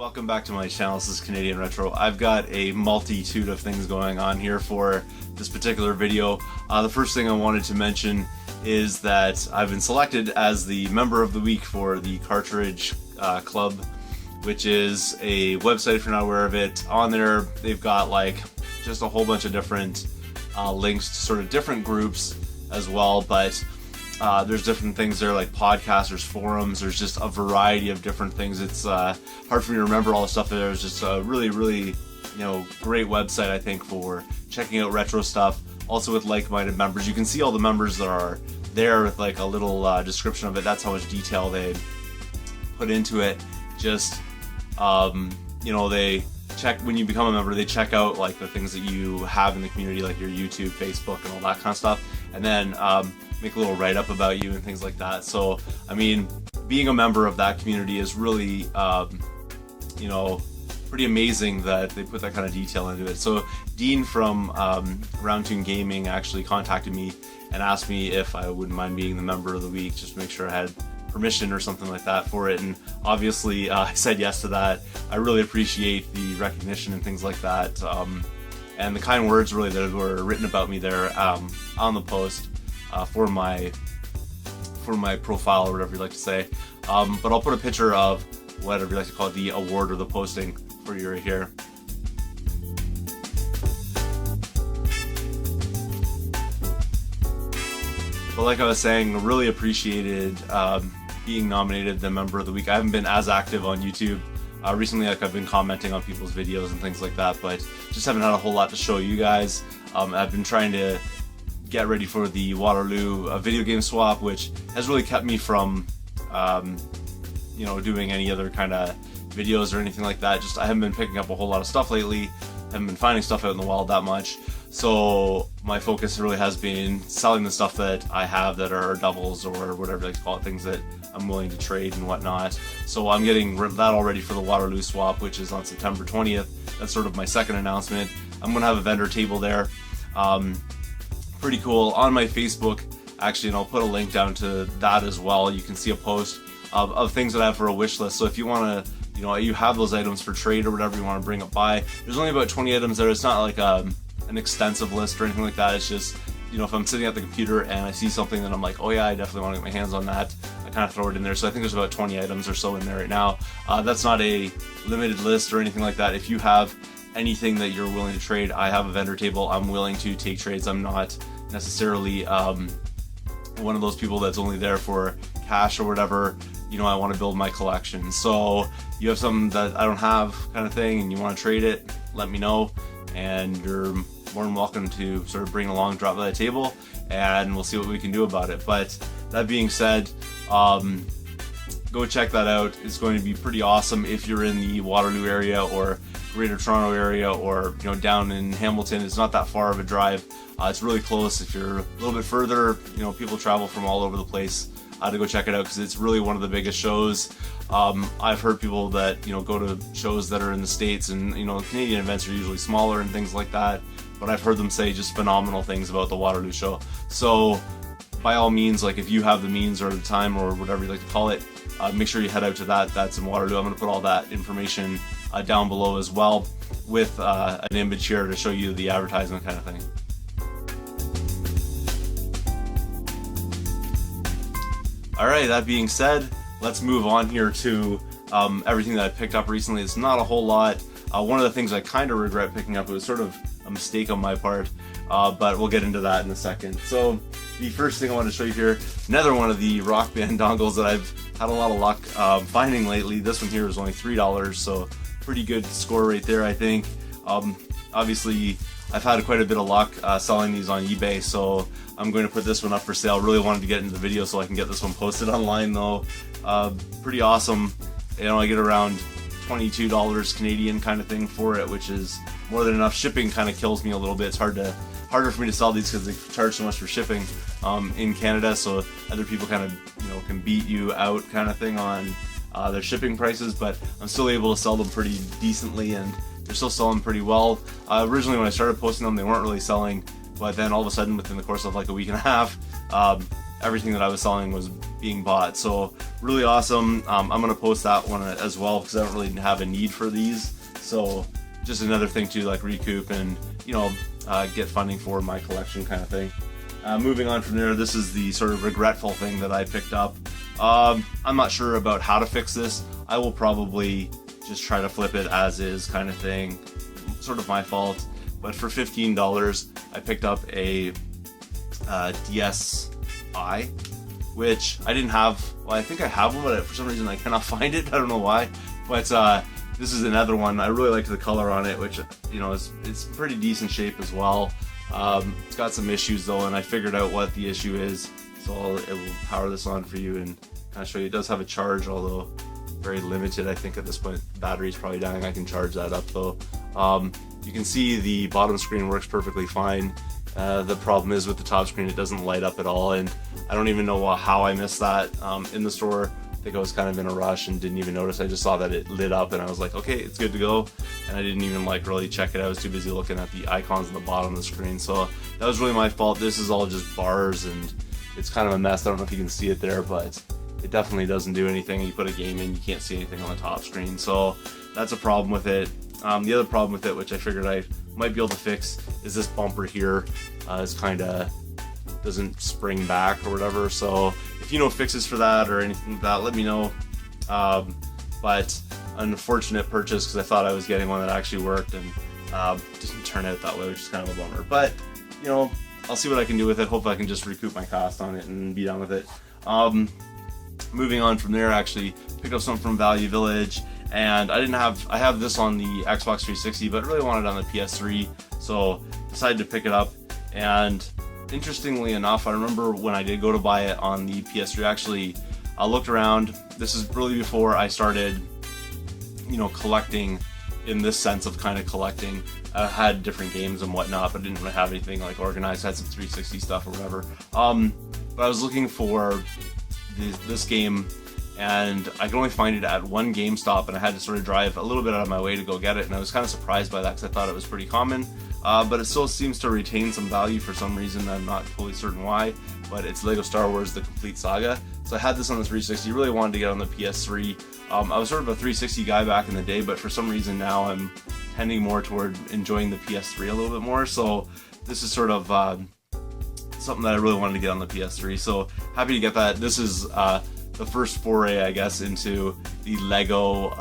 welcome back to my channel. This is Canadian Retro. I've got a multitude of things going on here for this particular video. The first thing I wanted to mention is that I've been selected as the member of the week for the Cartridge Club, which is a website if you're not aware of it. On there they've got like just a whole bunch of different links to sort of different groups as well, but there's different things there like podcasts, there's forums, there's just a variety of different things. It's hard for me to remember all the stuff there. It's just a really great website, I think, for checking out retro stuff. Also with like-minded members. You can see all the members that are there with like a little description of it. That's how much detail they put into it. Just they check when you become a member, they check out like the things that you have in the community, like your YouTube, Facebook, and all that kind of stuff, and then make a little write-up about you and things like that. So I mean, being a member of that community is really pretty amazing that they put that kind of detail into it. So Dean from Round2Gaming actually contacted me and asked me if I wouldn't mind being the member of the week, just to make sure I had permission or something like that for it, and obviously I said yes to that. I really appreciate the recognition and things like that, and the kind words really that were written about me there on the post for my profile, or whatever you like to say. But I'll put a picture of whatever you like to call it, the award or the posting, for you right here. But like I was saying, really appreciated being nominated the member of the week. I haven't been as active on YouTube recently. Like, I've been commenting on people's videos and things like that, but just haven't had a whole lot to show you guys. I've been trying to get ready for the Waterloo video game swap, which has really kept me from doing any other kind of videos or anything like that. Just I haven't been picking up a whole lot of stuff lately. Haven't been finding stuff out in the wild that much. So my focus really has been selling the stuff that I have that are doubles, or whatever you like to call it, things that I'm willing to trade and whatnot. So I'm getting that all ready for the Waterloo swap, which is on September 20th. That's sort of my second announcement. I'm going to have a vendor table there. Pretty cool. On my Facebook, actually, and I'll put a link down to that as well, you can see a post of things that I have for a wish list. So if you want to, you have those items for trade or whatever you want to bring it by, there's only about 20 items there. It's not like an extensive list or anything like that. It's just, if I'm sitting at the computer and I see something that I'm like, oh yeah, I definitely want to get my hands on that, I kind of throw it in there. So I think there's about 20 items or so in there right now. That's not a limited list or anything like that. If you have anything that you're willing to trade, I have a vendor table. I'm willing to take trades. I'm not necessarily one of those people that's only there for cash or whatever. I want to build my collection. So you have something that I don't have, kind of thing, and you want to trade it, let me know, and you're more than welcome to sort of bring along, drop by the table, and we'll see what we can do about it. But that being said, go check that out. It's going to be pretty awesome if you're in the Waterloo area or Greater Toronto area, or down in Hamilton. It's not that far of a drive. It's really close. If you're a little bit further, people travel from all over the place to go check it out, because it's really one of the biggest shows. I've heard people that go to shows that are in the States, and Canadian events are usually smaller and things like that, but I've heard them say just phenomenal things about the Waterloo show. So by all means, like, if you have the means or the time or whatever you like to call it, make sure you head out to that. That's in Waterloo. I'm going to put all that information down below as well, with an image here to show you the advertisement kind of thing. Alright, that being said, let's move on here to everything that I picked up recently. It's not a whole lot. One of the things I kind of regret picking up, it was sort of a mistake on my part, but we'll get into that in a second. So the first thing I want to show you here, another one of the Rock Band dongles that I've had a lot of luck finding lately. This one here is only $3, so pretty good score right there, I think. Obviously, I've had quite a bit of luck selling these on eBay, so I'm going to put this one up for sale. Really wanted to get into the video so I can get this one posted online though. Pretty awesome. I get around $22 Canadian kind of thing for it, which is more than enough. Shipping kind of kills me a little bit. It's harder for me to sell these because they charge so much for shipping in Canada, so other people kind of can beat you out kind of thing on their shipping prices, but I'm still able to sell them pretty decently, and they're still selling pretty well. Originally when I started posting them, they weren't really selling, but then all of a sudden within the course of like a week and a half, everything that I was selling was being bought. So really awesome. I'm gonna post that one as well because I don't really have a need for these. So just another thing to like recoup and get funding for my collection kind of thing. Moving on from there, this is the sort of regretful thing that I picked up. I'm not sure about how to fix this. I will probably just try to flip it as is kind of thing. Sort of my fault. But for $15, I picked up a DSi, which I didn't have. Well, I think I have one, but for some reason I cannot find it. I don't know why. But this is another one. I really like the color on it, which it's pretty decent shape as well. It's got some issues though, and I figured out what the issue is. So it will power this on for you and kind of show you. It does have a charge, although very limited. I think at this point the battery's probably dying. I can charge that up though. You can see the bottom screen works perfectly fine. The problem is with the top screen, it doesn't light up at all, and I don't even know how I missed that in the store. I think I was kind of in a rush and didn't even notice. I just saw that it lit up and I was like, okay, it's good to go. And I didn't even really check it. I was too busy looking at the icons on the bottom of the screen. So that was really my fault. This is all just bars and it's kind of a mess. I don't know if you can see it there, but it definitely doesn't do anything. You put a game in, you can't see anything on the top screen. So that's a problem with it. The other problem with it, which I figured I might be able to fix, is this bumper here is kind of doesn't spring back or whatever. So if you know fixes for that or anything like that, let me know. But unfortunate purchase because I thought I was getting one that actually worked and didn't turn out that way, which is kind of a bummer. But I'll see what I can do with it. Hopefully I can just recoup my cost on it and be done with it. Moving on from there, actually picked up something from Value Village, and I have this on the Xbox 360, but really wanted it on the PS3, so decided to pick it up. And interestingly enough, I remember when I did go to buy it on the PS3, actually I looked around. This is really before I started collecting in this sense of kind of collecting. I had different games and whatnot, but didn't really have anything like organized. I had some 360 stuff or whatever. But I was looking for this game, and I could only find it at one GameStop, and I had to sort of drive a little bit out of my way to go get it, and I was kind of surprised by that because I thought it was pretty common. But it still seems to retain some value for some reason. I'm not totally certain why, but it's LEGO Star Wars The Complete Saga. So I had this on the 360, really wanted to get on the PS3. I was sort of a 360 guy back in the day, but for some reason now I'm tending more toward enjoying the PS3 a little bit more. So this is sort of something that I really wanted to get on the PS3. So happy to get that. This is the first foray, I guess, into the LEGO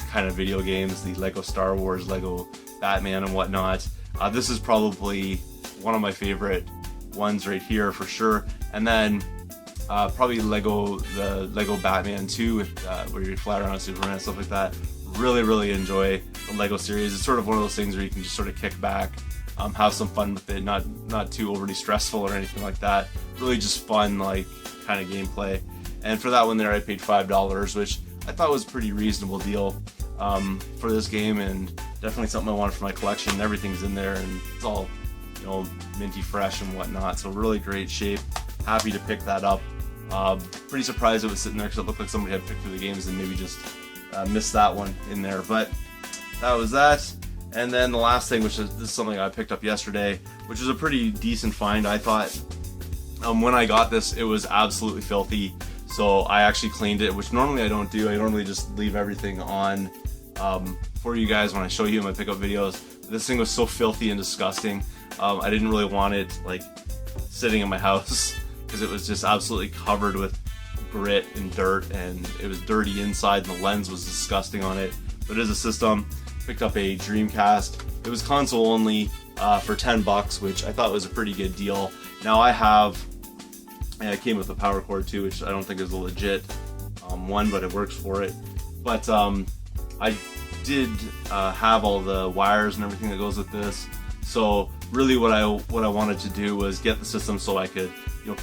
kind of video games, the LEGO Star Wars, LEGO Batman and whatnot. This is probably one of my favorite ones right here for sure. And then probably the Lego Batman 2, where you fly around Superman and stuff like that. Really enjoy the Lego series. It's sort of one of those things where you can just sort of kick back, have some fun with it, not too overly stressful or anything like that. Really just fun, like, kind of gameplay. And for that one there, I paid $5, which I thought was a pretty reasonable deal for this game, and definitely something I wanted for my collection. Everything's in there, and it's all minty fresh and whatnot. So really great shape. Happy to pick that up. Pretty surprised it was sitting there because it looked like somebody had picked through the games and maybe just missed that one in there. But that was that. And then the last thing, this is something I picked up yesterday, which is a pretty decent find, I thought. When I got this, it was absolutely filthy. So I actually cleaned it, which normally I don't do. I normally just leave everything on for you guys when I show you in my pickup videos. This thing was so filthy and disgusting. I didn't really want it like sitting in my house because it was just absolutely covered with grit and dirt, and it was dirty inside, and the lens was disgusting on it. But as a system, picked up a Dreamcast. It was console only for $10, which I thought was a pretty good deal. Now it came with a power cord too, which I don't think is a legit one, but it works for it. But I did have all the wires and everything that goes with this. So really what I wanted to do was get the system so I could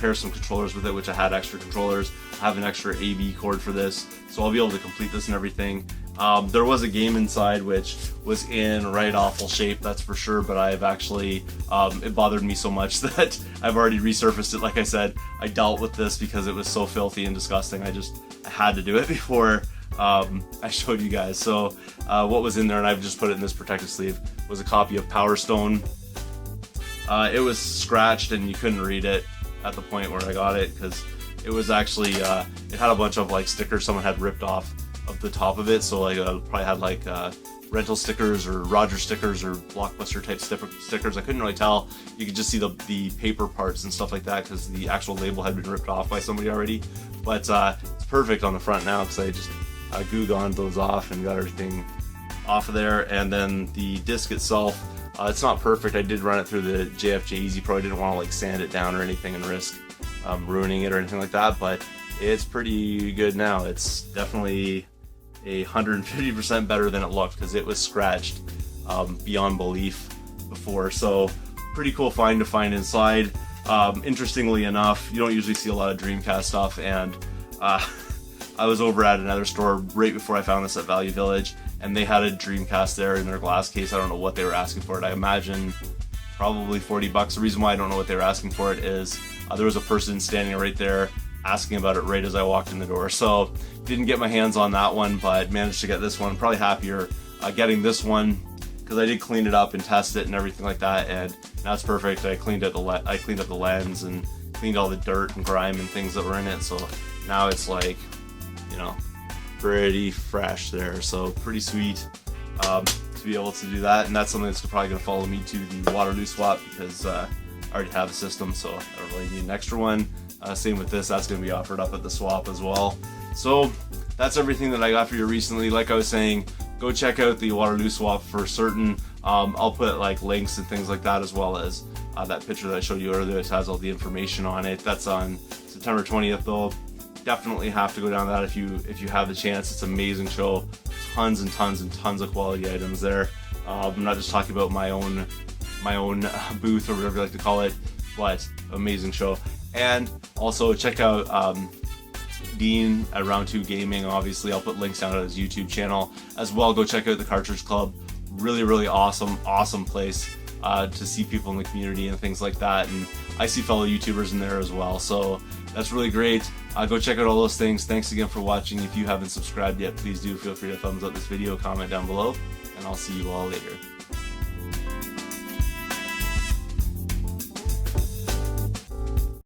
pair some controllers with it, which I had extra controllers. I have an extra AV cord for this, so I'll be able to complete this and everything. There was a game inside which was in right awful shape, that's for sure, but I've actually, it bothered me so much that I've already resurfaced it. Like I said, I dealt with this because it was so filthy and disgusting. I had to do it before I showed you guys. So what was in there, and I've just put it in this protective sleeve, was a copy of Power Stone. It was scratched and you couldn't read it at the point where I got it because it was actually it had a bunch of like stickers someone had ripped off of the top of it, so like probably had like rental stickers or Roger stickers or Blockbuster type stickers. I couldn't really tell. You could just see the paper parts and stuff like that because the actual label had been ripped off by somebody already. But it's perfect on the front now because I just goo-goned those off and got everything off of there. And then the disc itself, it's not perfect. I did run it through the JFJ Easy Pro. I didn't want to like sand it down or anything and risk ruining it or anything like that, but it's pretty good now. It's definitely 150% better than it looked because it was scratched beyond belief before. So pretty cool find to find inside. Interestingly enough, you don't usually see a lot of Dreamcast stuff, and I was over at another store right before I found this at Value Village, and they had a Dreamcast there in their glass case. I don't know what they were asking for it. I imagine probably 40 bucks. The reason why I don't know what they were asking for it is there was a person standing right there asking about it right as I walked in the door. So didn't get my hands on that one, but managed to get this one. Probably happier getting this one because I did clean it up and test it and everything like that, and now it's perfect. I cleaned up the lens and cleaned all the dirt and grime and things that were in it. So now it's like, you know, pretty fresh there. So pretty sweet to be able to do that, and that's something that's probably going to follow me to the Waterloo swap because I already have a system, so I don't really need an extra one. Same with this, that's going to be offered up at the swap as well. So that's everything that I got for you recently. Like I was saying, go check out the Waterloo swap for certain. I'll put like links and things like that, as well as that picture that I showed you earlier. It has all the information on it. That's on September 20th though. Definitely have to go down that if you have the chance. It's an amazing show. Tons and tons and tons of quality items there. I'm not just talking about my own booth or whatever you like to call it, but amazing show. And also check out Dean at Round2Gaming. Obviously, I'll put links down at his YouTube channel as well. Go check out the Cartridge Club. Really awesome place to see people in the community and things like that. And I see fellow YouTubers in there as well. So that's really great. Go check out all those things. Thanks again for watching. If you haven't subscribed yet, please do feel free to thumbs up this video, comment down below, and I'll see you all later.